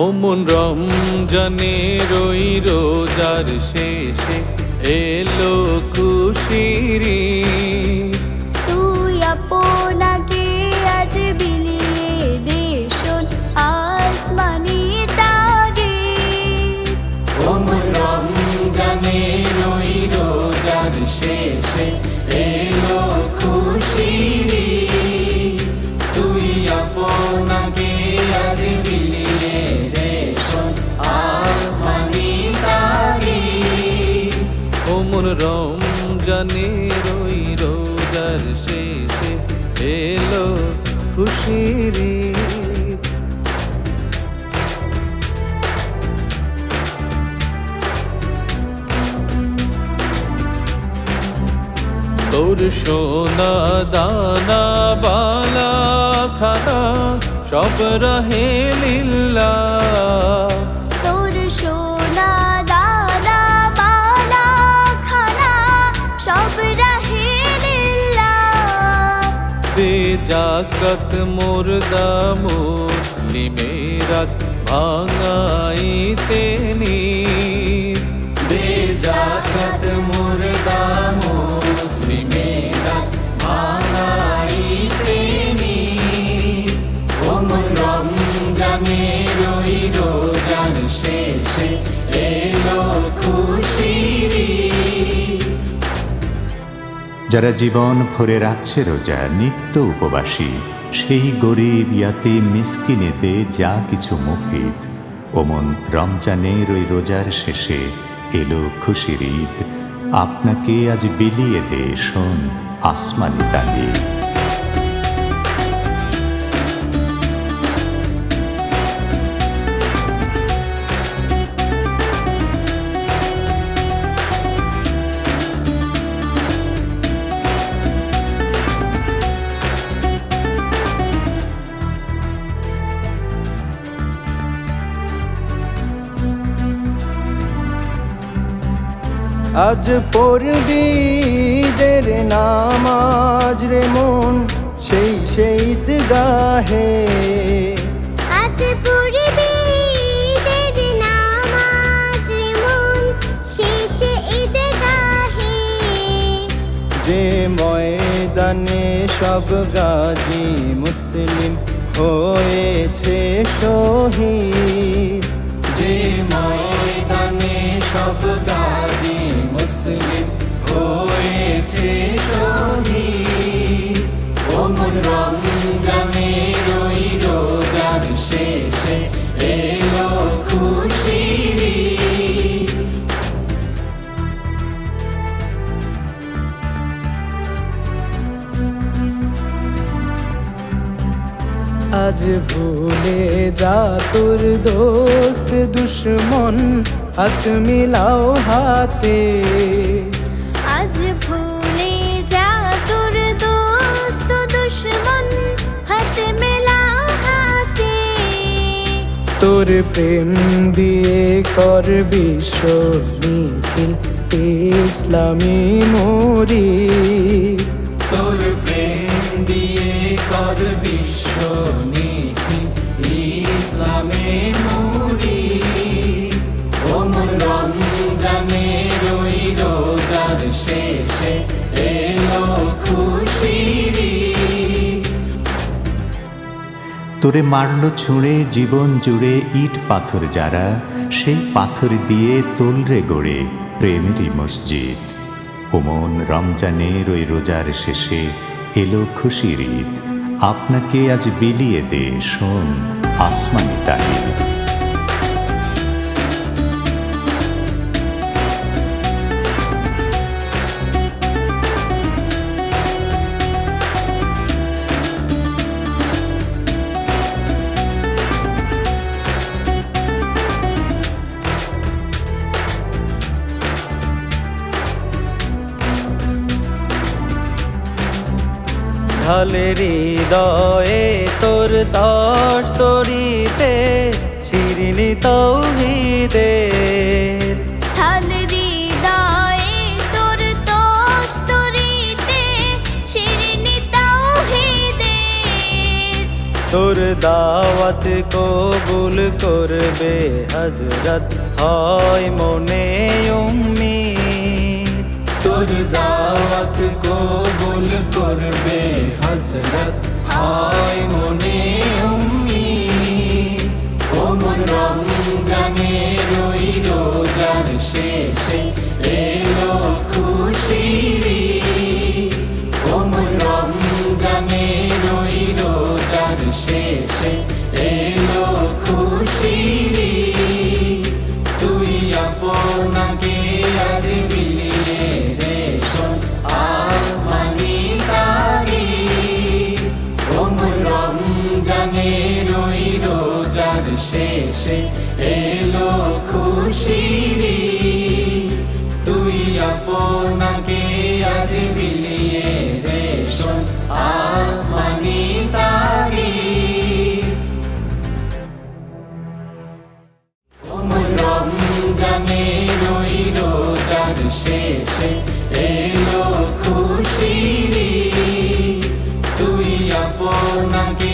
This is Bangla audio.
ও মন রমজানের ওই রোজার শেষে এলো খুশির ঈদ। তুই আপনাকে আজ বিলিয়ে দে শোন আসমানি তাগিদ। ও মন রমজানের ওই রোজার শেষে এলো খুশির ঈদ। তুই আপনাকে আজ বিলিয়ে দে শোন আসমানি তাগিদ। ও মন রমজানের ওই রোজার শেষে এলো খুশির ঈদ। তোর সোনা দানা বালা খানা সব রহে লিল্লাহ। তোর সোনা দানা বালা খানা সব রাহে লিল্লাহ। দে জাকাত মুর্দা মুসলিমের আজ ভাঙাইতে নিদ। দে জাকাত মুর্দা মুসলিমের আজ ভাঙাইতে নিদ। ও মন রমজানের ওই রোজার শেষে এলো খুশির ঈদ। যারা জীবন ভরে রাখছে রোজা নিত্য উপবাসী, সেই গরিব ইয়াতিম মিসকিনেতে যা কিছু মুফিদ। ওমন রমজানের ওই রোজার শেষে এলো খুশির ঈদ। আপনাকে আজ বিলিয়ে দে শোন আসমানি তাগিদ। আজ পড়বি ঈদের নামাজ রে মন সেই ঈদগাহে। আজ পড়বি ঈদের নামাজ রে মন শেষে ঈদগাহে। যে ময়দানে সব গাজী মুসলিম হয়েছে শহীদ। যে ময়দানে সব গাজী মুসলিম হয়েছে শহীদ। ও মন রমজানের ওই রোজার শেষে এলো খুশির ঈদ। আজ ভুলে যা তোর দোস্ত দুশ্মন হাত মিলাও হাতে। আজ ভুলে যা তোর দোস্ত দুশ্মন হাত মেলাও হাতে। তোর প্রেম দিয়ে কর বিশ্ব নিখিল ইসলামী মরি। তোর প্রেম দিয়ে কর বিশ্ব নিখিল ইসলামে মুরি। ও মন রমজানের ওই রোজার শেষে এলো খুশির ঈদ। তোরে মারল ছুঁড়ে জীবন জুড়ে ইট পাথর যারা, সেই পাথর দিয়ে তোলরে গড়ে প্রেমেরই মসজিদ। ওমন রমজানের ওই রোজার শেষে এলো খুশির ঈদ। আপনাকে আজ বিলিয়ে দে শোন আসমানি তাগিদ। ঢালে হৃদয়ে তোর দশ তরিতে শিরিনি তৌহিদের। ঢাল হৃদয়ে তোর দোস্তরিতে শিরিনি তাওহীদের। তোর দাওয়াত কবুল করবে হযরত হয় মনে উম্মীদ তোর দাওয়াত কবুল করবে হযরত হয় মনে উম্মীদ ও মন রমজানের ওই রোজার শেষে এলো খুশির ঈদ ও মন রমজানের ওই রোজার শেষে এলো খুশির ঈদ তুই আপনাকে আজ বিলিয়ে রে শোন আসমানি তারিখ ও মন রমজানের ওই রোজার শেষে এলো খুশির ঈদ তুই আপনাকে আজ বিলিয়ে রে শোন আসমানি তারিখ ও মন রমজানের ওই রোজার শেষে এলো খুশির ঈদ তুই আপনাকে